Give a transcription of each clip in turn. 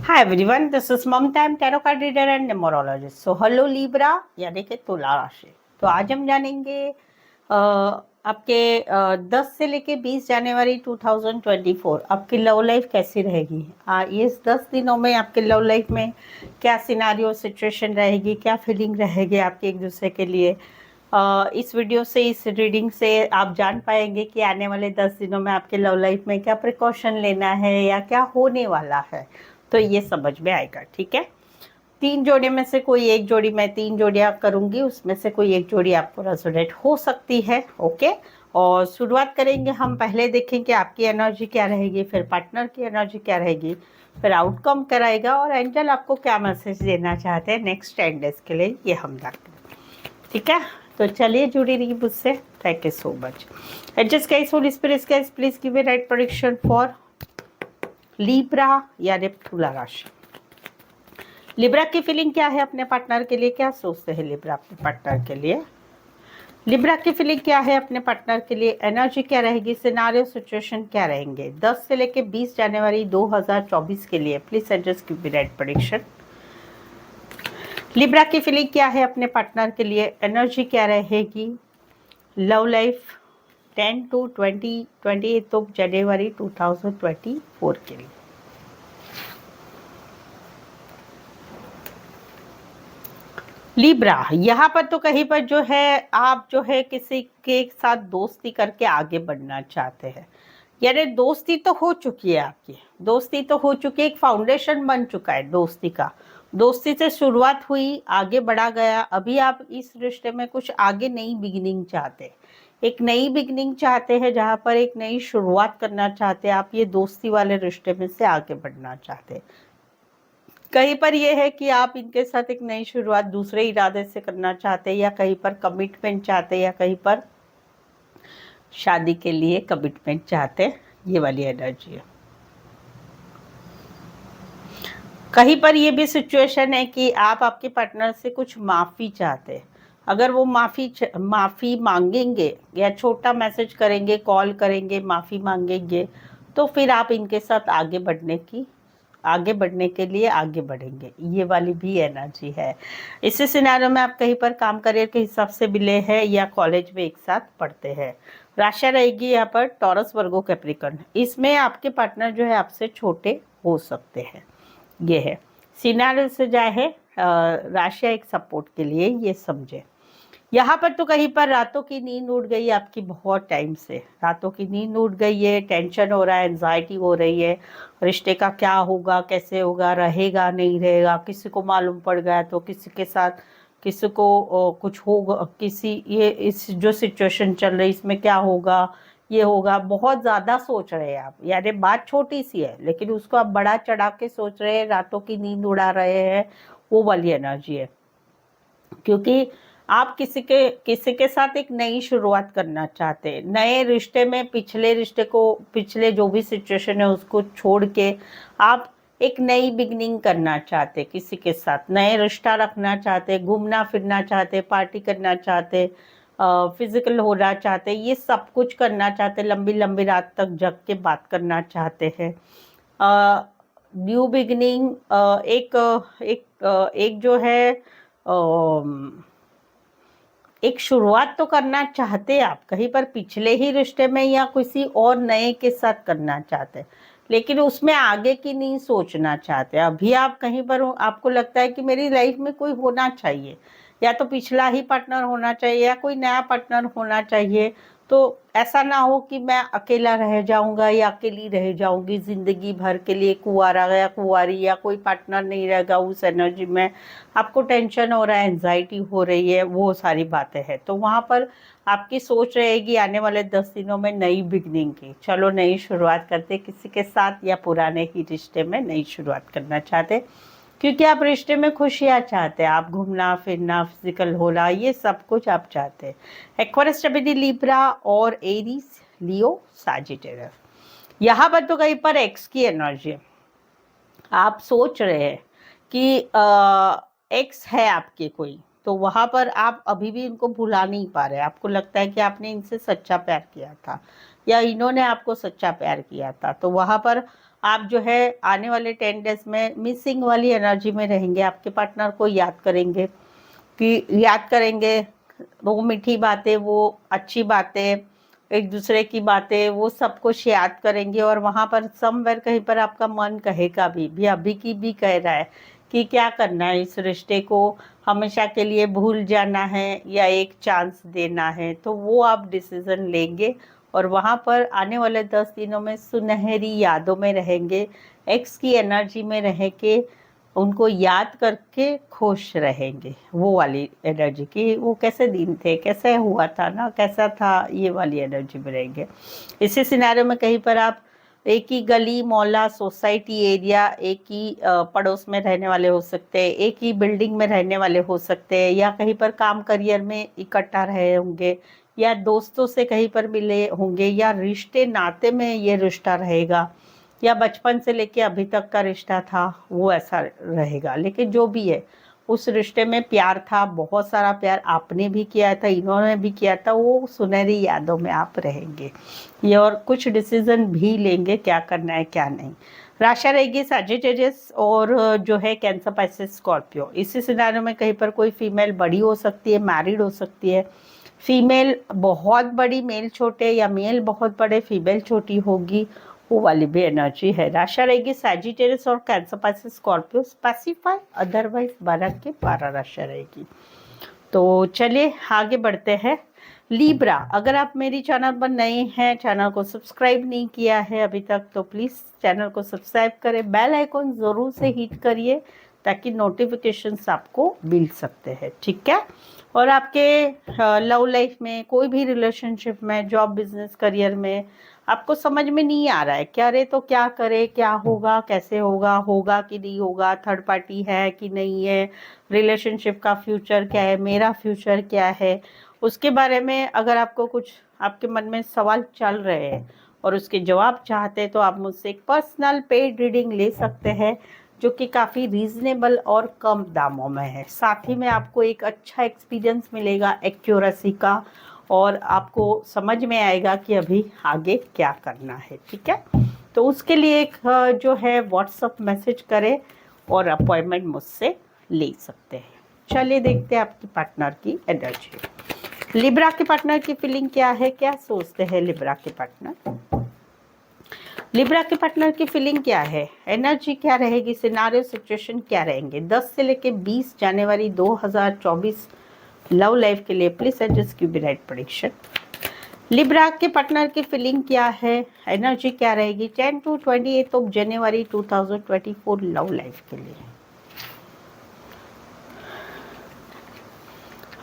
Hi everyone, this is Mamta. I'm tarot card reader and numerologist. So hello Libra यानी कि तुला राशि। तो आज हम जानेंगे आपके 10 से लेके 20 जनवरी 2024 आपकी लव लाइफ कैसी रहेगी। इस 10 दिनों में आपके लव लाइफ में क्या सिनारियो सिचुएशन रहेगी, क्या फीलिंग रहेगी आपके एक दूसरे के लिए। इस वीडियो से, इस रीडिंग से आप जान पाएंगे कि आने वाले 10 दिनों में आपके लव लाइफ में क्या प्रिकॉशन लेना है या क्या होने वाला है, तो ये समझ में आएगा। ठीक है, 3 जोड़ी में से कोई एक जोड़ी, मैं 3 जोड़ियाँ करूँगी, उसमें से कोई एक जोड़ी आपको रेजोनेट हो सकती है। ओके, और शुरुआत करेंगे हम। पहले देखेंगे आपकी एनर्जी क्या रहेगी, फिर पार्टनर की एनर्जी क्या रहेगी, फिर आउटकम क्या रहेगा और एंजल आपको क्या मैसेज देना चाहते हैं नेक्स्ट 10 डेज के लिए, ये हम देखते हैं। ठीक है, तो चलिए जुड़ी रही मुझसे। Thank you so much. Adjust guys, Holi spirit guys, please give a right prediction for Libra यानी तुला राशि। लिब्रा की फीलिंग क्या है अपने पार्टनर के लिए, क्या सोचते हैं लिब्रा अपने पार्टनर के लिए। लिब्रा की फीलिंग क्या है अपने पार्टनर के लिए, एनर्जी क्या रहेगी, सिनारियो सिचुएशन क्या रहेंगे 10 से लेके 20 जनवरी 2024 के लिए। Please adjust give me right prediction. Libra की फीलिंग क्या है अपने पार्टनर के लिए, एनर्जी क्या रहेगी, लव लाइफ 10 to 28 जनवरी 2024 के लिए। लिब्रा, यहाँ पर तो कहीं पर जो है आप जो है किसी के साथ दोस्ती करके आगे बढ़ना चाहते हैं, यानी दोस्ती तो हो चुकी है, आपकी दोस्ती तो हो चुकी है, एक फाउंडेशन बन चुका है दोस्ती का। दोस्ती से शुरुआत हुई, आगे बढ़ा गया। अभी आप इस रिश्ते में कुछ आगे नई बिगिनिंग चाहते हैं, एक नई बिगिनिंग चाहते हैं, जहाँ पर एक नई शुरुआत करना चाहते हैं आप। ये दोस्ती वाले रिश्ते में से आगे बढ़ना चाहते हैं। कहीं पर यह है कि आप इनके साथ एक नई शुरुआत दूसरे इरादे से करना चाहते हैं, या कहीं पर कमिटमेंट चाहते हैं, या कहीं पर शादी के लिए कमिटमेंट चाहते हैं। ये वाली एनर्जी है। कहीं पर ये भी सिचुएशन है कि आप आपके पार्टनर से कुछ माफ़ी चाहते हैं। अगर वो माफ़ी मांगेंगे या छोटा मैसेज करेंगे, कॉल करेंगे, माफ़ी मांगेंगे, तो फिर आप इनके साथ आगे बढ़ने के लिए आगे बढ़ेंगे। ये वाली भी एनर्जी है। इसी सिनेरियो में आप कहीं पर काम करियर के हिसाब से मिले हैं या कॉलेज में एक साथ पढ़ते हैं। राशि रहेगी यहाँ पर टॉरस, वर्गो, कैप्रिकॉर्न। इसमें आपके पार्टनर जो है आपसे छोटे हो सकते हैं। ये है सिनेरियो से जाए है राशि एक सपोर्ट के लिए, ये समझे। यहाँ पर तो कहीं पर रातों की नींद उड़ गई आपकी, बहुत टाइम से रातों की नींद उड़ गई है, टेंशन हो रहा है, एंजाइटी हो रही है। रिश्ते का क्या होगा, कैसे होगा, रहेगा नहीं रहेगा, किसी को मालूम पड़ गया तो किसी के साथ किसी को कुछ होगा, किसी ये इस जो सिचुएशन चल रही इसमें क्या होगा, ये होगा। बहुत ज़्यादा सोच रहे हैं आप, यानी बात छोटी सी है लेकिन उसको आप बड़ा चढ़ा के सोच रहे हैं, रातों की नींद उड़ा रहे हैं। वो वाली एनर्जी है, क्योंकि आप किसी के साथ एक नई शुरुआत करना चाहते हैं। नए रिश्ते में पिछले जो भी सिचुएशन है उसको छोड़ के आप एक नई बिगनिंग करना चाहते, किसी के साथ नए रिश्ता रखना चाहते, घूमना फिरना चाहते, पार्टी करना चाहते, फिजिकल होना चाहते, ये सब कुछ करना चाहते, लंबी लंबी रात तक जग के बात करना चाहते हैं। न्यू बिगनिंग, एक जो है एक शुरुआत तो करना चाहते आप, कहीं पर पिछले ही रिश्ते में या किसी और नए के साथ करना चाहते, लेकिन उसमें आगे की नहीं सोचना चाहते। अभी आप कहीं पर आपको लगता है कि मेरी लाइफ में कोई होना चाहिए, या तो पिछला ही पार्टनर होना चाहिए या कोई नया पार्टनर होना चाहिए। तो ऐसा ना हो कि मैं अकेला रह जाऊंगा या अकेली रह जाऊंगी जिंदगी भर के लिए, कुंवारा या कुंवारी, या कोई पार्टनर नहीं रहेगा। उस एनर्जी में आपको टेंशन हो रहा है, एंजाइटी हो रही है, वो सारी बातें हैं। तो वहाँ पर आपकी सोच रहेगी आने वाले 10 दिनों में नई बिगनिंग की, चलो नई शुरुआत करते किसी के साथ, या पुराने ही रिश्ते में नई शुरुआत करना चाहते, क्योंकि आप रिश्ते में खुशियाँ चाहते हैं। आप घूमना फिरना, फिजिकल होना, ये सब कुछ आप चाहते हैं। एक्वेरियस, जेमिनी, लिब्रा और एरीज, लियो, सजिटेरियस। यहाँ पर तो कहीं पर एक्स की एनर्जी है। आप सोच रहे हैं कि एक्स है आपके कोई, तो वहाँ पर आप अभी भी इनको भुला नहीं पा रहे। आपको लगता है कि आपने इनसे सच्चा प्यार किया था या इन्होंने आपको सच्चा प्यार किया था, तो वहाँ पर आप जो है आने वाले 10 डेज में मिसिंग वाली एनर्जी में रहेंगे। आपके पार्टनर को याद करेंगे वो मीठी बातें, वो अच्छी बातें, एक दूसरे की बातें, वो सब कुछ याद करेंगे। और वहाँ पर समवेयर कहीं पर आपका मन कहेगा भी अभी की भी कह रहा है कि क्या करना है, इस रिश्ते को हमेशा के लिए भूल जाना है या एक चांस देना है। तो वो आप डिसीज़न लेंगे और वहाँ पर आने वाले 10 दिनों में सुनहरी यादों में रहेंगे, एक्स की एनर्जी में रह के उनको याद करके खुश रहेंगे। वो वाली एनर्जी कि वो कैसे दिन थे, कैसे हुआ था ना, कैसा था, ये वाली एनर्जी में रहेंगे। इसी सिनेरियो में कहीं पर आप एक ही गली मोहल्ला सोसाइटी एरिया, एक ही पड़ोस में रहने वाले हो सकते हैं, एक ही बिल्डिंग में रहने वाले हो सकते हैं, या कहीं पर काम करियर में इकट्ठा रहे होंगे, या दोस्तों से कहीं पर मिले होंगे, या रिश्ते नाते में ये रिश्ता रहेगा, या बचपन से लेके अभी तक का रिश्ता था वो ऐसा रहेगा। लेकिन जो भी है उस रिश्ते में प्यार था, बहुत सारा प्यार आपने भी किया था, इन्होंने भी किया था, वो सुनहरी यादों में आप रहेंगे ये, और कुछ डिसीजन भी लेंगे क्या करना है क्या नहीं। राशि रहेगी सजिटेरियस और जो है कैंसर, पाइसेस, स्कॉर्पियो। इसी सिनेरियो में कहीं पर कोई फीमेल बड़ी हो सकती है, मैरिड हो सकती है, फीमेल बहुत बड़ी मेल छोटे, या मेल बहुत बड़े फीमेल छोटी होगी, वो वाली भी एनर्जी है। राशि रहेगी सैजिटेरियस और cancer, Pisces, Scorpio, specify, otherwise 12 के 12 राशि रहेगी। तो चलिए आगे बढ़ते हैं। लीब्रा, अगर आप मेरी चैनल पर नए हैं, चैनल को सब्सक्राइब नहीं किया है अभी तक, तो प्लीज़ चैनल को सब्सक्राइब करें, बेल आइकॉन ज़रूर से हिट करिए ताकि नोटिफिकेशंस आपको मिल सकते हैं, ठीक है। और आपके लव लाइफ में, कोई भी रिलेशनशिप में, जॉब, बिजनेस, करियर में आपको समझ में नहीं आ रहा है क्या रे, तो क्या करे, क्या होगा, कैसे होगा, होगा कि नहीं होगा, थर्ड पार्टी है कि नहीं है, रिलेशनशिप का फ्यूचर क्या है, मेरा फ्यूचर क्या है, उसके बारे में अगर आपको कुछ आपके मन में सवाल चल रहे हैं और उसके जवाब चाहते हैं, तो आप मुझसे एक पर्सनल पेड रीडिंग ले सकते हैं, जो कि काफ़ी रीजनेबल और कम दामों में है। साथ ही में आपको एक अच्छा एक्सपीरियंस मिलेगा एक्यूरेसी का, और आपको समझ में आएगा कि अभी आगे क्या करना है, ठीक है। तो उसके लिए एक जो है व्हाट्सअप मैसेज करें और अपॉइंटमेंट मुझसे ले सकते हैं। चलिए देखते हैं आपकी पार्टनर की एनर्जी। लिब्रा के पार्टनर की फीलिंग क्या है, क्या सोचते हैं लिब्रा के पार्टनर। लिब्रा के पार्टनर की फीलिंग क्या है, एनर्जी क्या रहेगी, सिनारियो सिचुएशन क्या रहेंगे 10 से लेके 20 जनवरी 2024 लव लाइफ के लिए। प्लीज एडजस्ट की राइट प्रेडिक्शन। लिब्रा के पार्टनर की फीलिंग क्या है, एनर्जी क्या रहेगी 10 to 28 of January 2024 love life के लिए।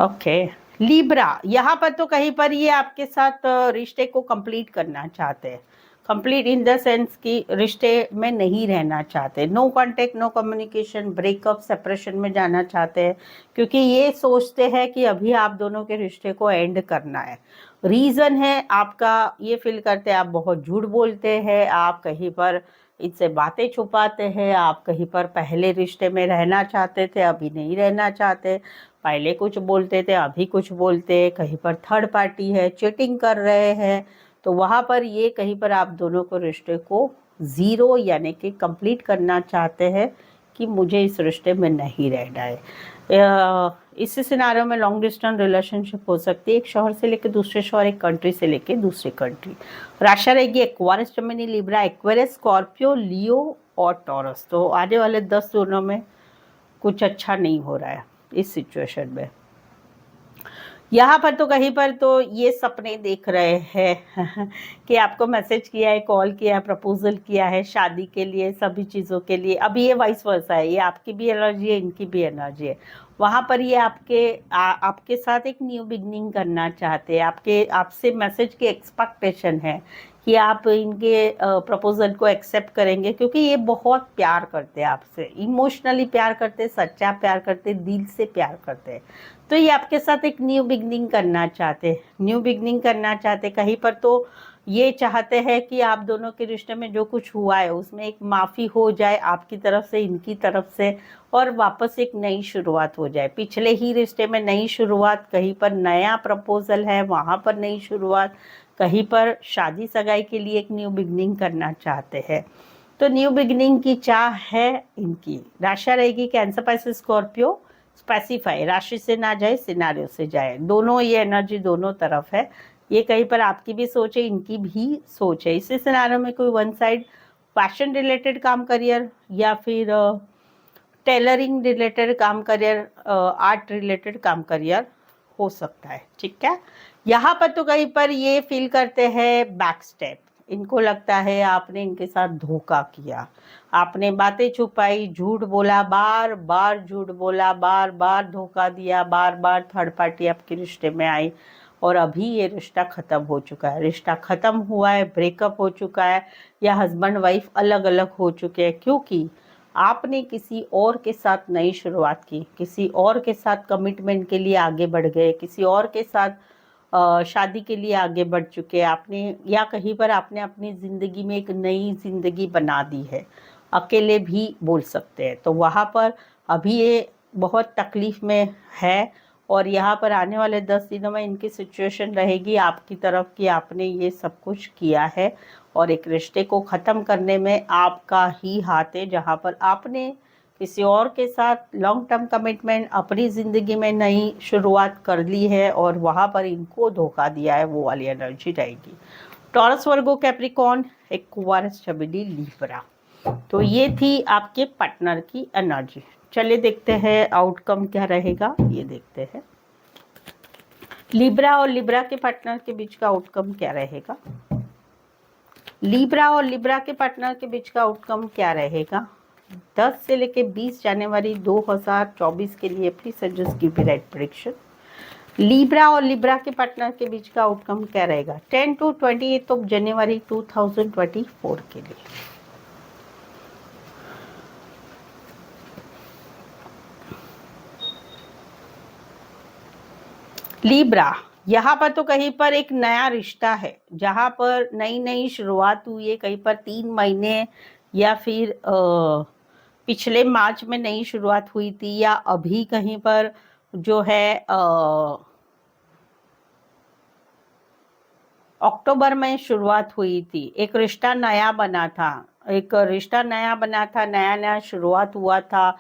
ओके लिब्रा, यहाँ पर तो कहीं पर ये आपके साथ रिश्ते को कंप्लीट करना चाहते हैं, कंप्लीट इन द सेंस कि रिश्ते में नहीं रहना चाहते, no contact, no communication, breakup, separation में जाना चाहते हैं, क्योंकि ये सोचते हैं कि अभी आप दोनों के रिश्ते को एंड करना है। रीज़न है आपका, ये फील करते हैं आप बहुत झूठ बोलते हैं, आप कहीं पर इनसे बातें छुपाते हैं, आप कहीं पर पहले रिश्ते में रहना चाहते थे अभी नहीं रहना चाहते, पहले कुछ बोलते थे अभी कुछ बोलते, कहीं पर थर्ड पार्टी है, चीटिंग कर रहे हैं। तो वहाँ पर ये कहीं पर आप दोनों को रिश्ते को ज़ीरो यानी कि कंप्लीट करना चाहते हैं कि मुझे इस रिश्ते में नहीं रहना है। इस सिनारियो में लॉन्ग डिस्टेंस रिलेशनशिप हो सकती है, एक शहर से लेकर दूसरे शहर, एक कंट्री से लेकर दूसरे कंट्री। राशि रहेगी Aquarius, Gemini, Libra, Aquarius, Scorpio, Leo और टॉरस। तो आने वाले 10 दिनों में कुछ अच्छा नहीं हो रहा है इस सिचुएशन में। यहाँ पर तो कहीं पर तो ये सपने देख रहे हैं कि आपको मैसेज किया है, कॉल किया है, प्रपोजल किया है शादी के लिए, सभी चीज़ों के लिए। अभी ये वाइस वर्सा है, ये आपकी भी एनर्जी है, इनकी भी एनर्जी है। वहाँ पर ये आपके साथ एक न्यू बिगनिंग करना चाहते हैं, आपसे मैसेज की एक्सपेक्टेशन है कि आप इनके प्रपोजल को एक्सेप्ट करेंगे, क्योंकि ये बहुत प्यार करते हैं आपसे, इमोशनली प्यार करते हैं, सच्चा प्यार करते हैं, दिल से प्यार करते हैं। तो ये आपके साथ एक न्यू बिगनिंग करना चाहते कहीं पर तो ये चाहते हैं कि आप दोनों के रिश्ते में जो कुछ हुआ है उसमें एक माफ़ी हो जाए आपकी तरफ से, इनकी तरफ से, और वापस एक नई शुरुआत हो जाए। पिछले ही रिश्ते में नई शुरुआत, कहीं पर नया प्रपोजल है वहाँ पर नई शुरुआत, कहीं पर शादी सगाई के लिए एक न्यू बिगनिंग करना चाहते हैं। तो न्यू बिगिनिंग की चाह है इनकी। राशि रहेगी कैंसर, पाइसेस, स्कॉर्पियो। स्पेसिफाई, राशि से ना जाए सिनारियो से जाए, दोनों ये एनर्जी दोनों तरफ है। ये कहीं पर आपकी भी सोच है, इनकी भी सोच है। इसी सिनारियो में कोई वन साइड फैशन रिलेटेड काम करियर, या फिर टेलरिंग रिलेटेड काम करियर, आर्ट रिलेटेड काम करियर हो सकता है। ठीक है, यहाँ पर तो कहीं पर ये फील करते हैं बैक स्टेप। इनको लगता है आपने इनके साथ धोखा किया, आपने बातें छुपाई, झूठ बोला, बार बार झूठ बोला, बार बार धोखा दिया, बार बार थर्ड पार्टी आपके रिश्ते में आई, और अभी ये रिश्ता ख़त्म हो चुका है। रिश्ता ख़त्म हुआ है, ब्रेकअप हो चुका है, या हस्बैंड वाइफ अलग अलग हो चुके हैं, क्योंकि आपने किसी और के साथ नई शुरुआत की, किसी और के साथ कमिटमेंट के लिए आगे बढ़ गए, किसी और के साथ शादी के लिए आगे बढ़ चुके हैं आपने, या कहीं पर आपने अपनी ज़िंदगी में एक नई ज़िंदगी बना दी है, अकेले भी बोल सकते हैं। तो वहाँ पर अभी ये बहुत तकलीफ़ में है, और यहाँ पर आने वाले 10 दिनों में इनकी सिचुएशन रहेगी आपकी तरफ कि आपने ये सब कुछ किया है, और एक रिश्ते को ख़त्म करने में आपका ही हाथ है, जहाँ पर आपने किसी और के साथ लॉन्ग टर्म कमिटमेंट, अपनी ज़िंदगी में नई शुरुआत कर ली है, और वहाँ पर इनको धोखा दिया है, वो वाली एनर्जी रहेगी। Taurus, Virgo, Capricorn, Aquarius, Gemini, Libra. तो ये थी आपके पार्टनर की एनर्जी। चलिए देखते हैं आउटकम क्या रहेगा, ये देखते हैं लिब्रा और लिब्रा के पार्टनर के बीच का आउटकम क्या रहेगा। लिब्रा और लिब्रा के पार्टनर के बीच का आउटकम क्या रहेगा 10 से लेके 20 जनवरी 2024 के लिए। Please suggest give me right prediction. Libra और लिब्रा के पार्टनर के बीच का आउटकम क्या रहेगा 10 to 28 ऑफ जनवरी 2024 के लिए। लिब्रा, यहाँ पर तो कहीं पर एक नया रिश्ता है, जहाँ पर नई नई शुरुआत हुई है, कहीं पर 3 महीने या फिर पिछले मार्च में नई शुरुआत हुई थी, या अभी कहीं पर जो है अक्टूबर में शुरुआत हुई थी। एक रिश्ता नया बना था, नया नया शुरुआत हुआ था।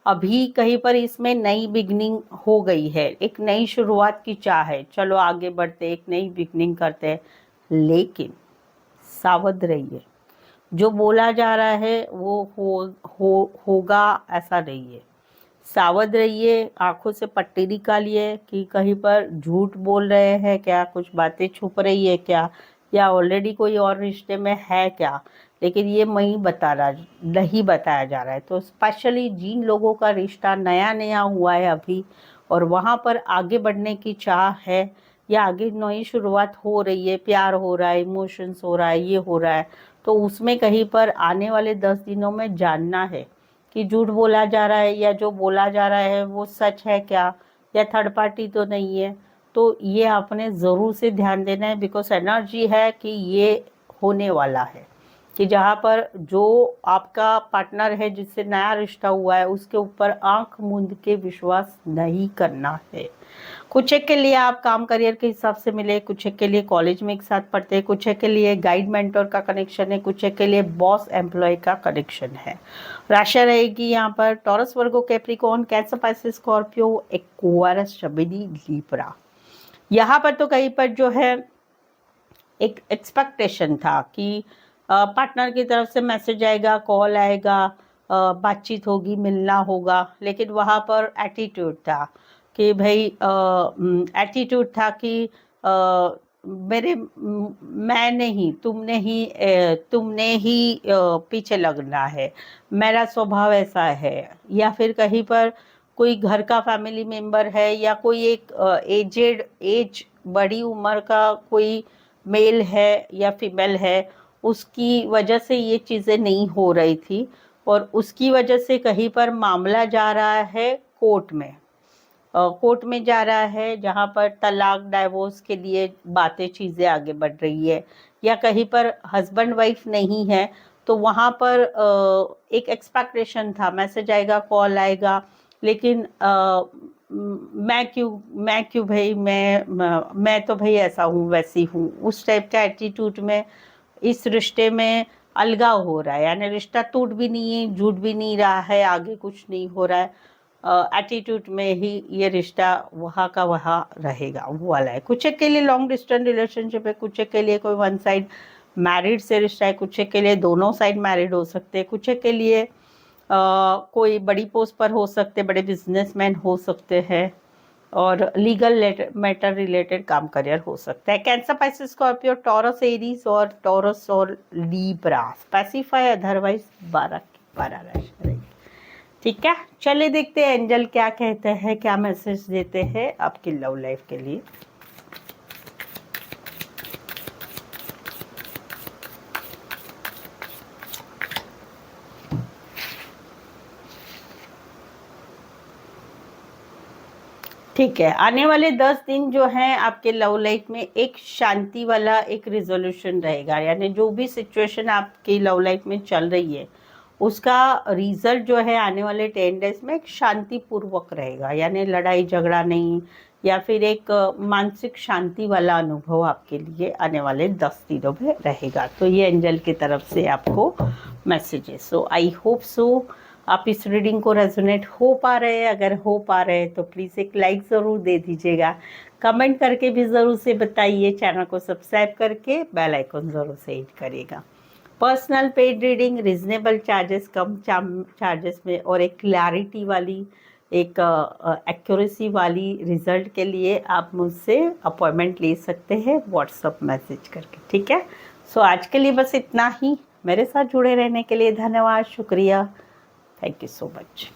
अभी कहीं पर इसमें नई बिगनिंग हो गई है, एक नई शुरुआत की चाह है, चलो आगे बढ़ते, एक नई बिगनिंग करते हैं। लेकिन सावध रहिए, जो बोला जा रहा है वो होगा ऐसा नहीं है। सावध रहिए, आंखों से पट्टी निकालिए कि कहीं पर झूठ बोल रहे हैं क्या, कुछ बातें छुप रही है क्या, या ऑलरेडी कोई और रिश्ते में है क्या, लेकिन ये नहीं बताया जा रहा है। तो स्पेशली जिन लोगों का रिश्ता नया नया हुआ है अभी, और वहाँ पर आगे बढ़ने की चाह है, या आगे नई शुरुआत हो रही है, प्यार हो रहा है, इमोशंस हो रहा है, ये हो रहा है, तो उसमें कहीं पर आने वाले 10 दिनों में जानना है कि झूठ बोला जा रहा है, या जो बोला जा रहा है वो सच है क्या, या थर्ड पार्टी तो नहीं है। तो ये आपने ज़रूर से ध्यान देना है, बिकॉज एनर्जी है कि ये होने वाला है, कि जहाँ पर जो आपका पार्टनर है जिससे नया रिश्ता हुआ है उसके ऊपर आंख मूंद के विश्वास नहीं करना है। कुछ एक के लिए आप काम करियर के हिसाब से मिले, कुछ एक के लिए कॉलेज में एक साथ पढ़ते हैं, कुछ एक के लिए गाइड मेंटर का कनेक्शन है, कुछ एक के लिए बॉस एम्प्लॉय का कनेक्शन है। राशि रहेगी यहाँ पर Taurus, Virgo, Capricorn, Cancer, Pisces, Scorpio, Aquarius, Gemini, Libra. यहाँ पर तो कहीं पर जो है एक एक्सपेक्टेशन था कि पार्टनर की तरफ से मैसेज आएगा, कॉल आएगा, बातचीत होगी, मिलना होगा, लेकिन वहाँ पर एटीट्यूड था कि भाई एटीट्यूड था कि मैं नहीं, तुमने ही पीछे लगना है, मेरा स्वभाव ऐसा है। या फिर कहीं पर कोई घर का फैमिली मेंबर है, या कोई एक एज बड़ी उम्र का कोई मेल है या फीमेल है, उसकी वजह से ये चीज़ें नहीं हो रही थी, और उसकी वजह से कहीं पर मामला जा रहा है कोर्ट में। कोर्ट में जा रहा है, जहाँ पर तलाक, डाइवोर्स के लिए बातें, चीज़ें आगे बढ़ रही है, या कहीं पर हस्बैंड वाइफ नहीं है, तो वहाँ पर एक एक्सपेक्टेशन था, मैसेज आएगा, कॉल आएगा, लेकिन मैं क्यों भाई, मैं तो भाई ऐसा हूँ, वैसी हूँ, उस टाइप का एटीट्यूड में इस रिश्ते में अलगाव हो रहा है, यानी रिश्ता टूट भी नहीं है, जुड़ भी नहीं रहा है, आगे कुछ नहीं हो रहा है, एटीट्यूड में ही ये रिश्ता वहाँ का वहाँ रहेगा, वो वाला है। कुछ एक के लिए लॉन्ग डिस्टेंस रिलेशनशिप है, कुछ एक के लिए कोई वन साइड मैरिड से रिश्ता है, कुछ एक के लिए दोनों साइड मैरिड हो सकते हैं, कुछ एक के लिए कोई बड़ी पोस्ट पर हो सकते, बड़े बिजनेसमैन हो सकते हैं, और लीगल मैटर रिलेटेड काम करियर हो सकता है। Cancer, Pisces, Scorpio, taurus, Aries और टॉरस और लीब्रा स्पेसिफाई, अदरवाइज 12 की 12 राशि रहेगी। ठीक है, चलिए देखते हैं एंजल क्या कहते हैं, क्या मैसेज देते हैं आपकी लव लाइफ के लिए। ठीक है, आने वाले 10 दिन जो हैं आपके लव लाइफ में एक शांति वाला एक रिजोल्यूशन रहेगा, यानी जो भी सिचुएशन आपकी लव लाइफ में चल रही है उसका रिजल्ट जो है आने वाले 10 डेज में एक शांतिपूर्वक रहेगा, यानी लड़ाई झगड़ा नहीं, या फिर एक मानसिक शांति वाला अनुभव आपके लिए आने वाले 10 दिनों में रहेगा। तो ये एंजल की तरफ से आपको मैसेज है। सो आई होप सो आप इस रीडिंग को रेजोनेट हो पा रहे हैं। अगर हो पा रहे हैं तो प्लीज़ एक लाइक ज़रूर दे दीजिएगा, कमेंट करके भी ज़रूर से बताइए, चैनल को सब्सक्राइब करके बेल आइकन ज़रूर से हिट करिएगा। Personal paid reading reasonable charges, कम चार्जेस में, और एक क्लैरिटी वाली, एक एक्यूरेसी वाली रिजल्ट के लिए आप मुझसे अपॉइंटमेंट ले सकते हैं व्हाट्सअप मैसेज करके। ठीक है, सो आज के लिए बस इतना ही। मेरे साथ जुड़े रहने के लिए धन्यवाद, शुक्रिया, थैंक यू सो मच।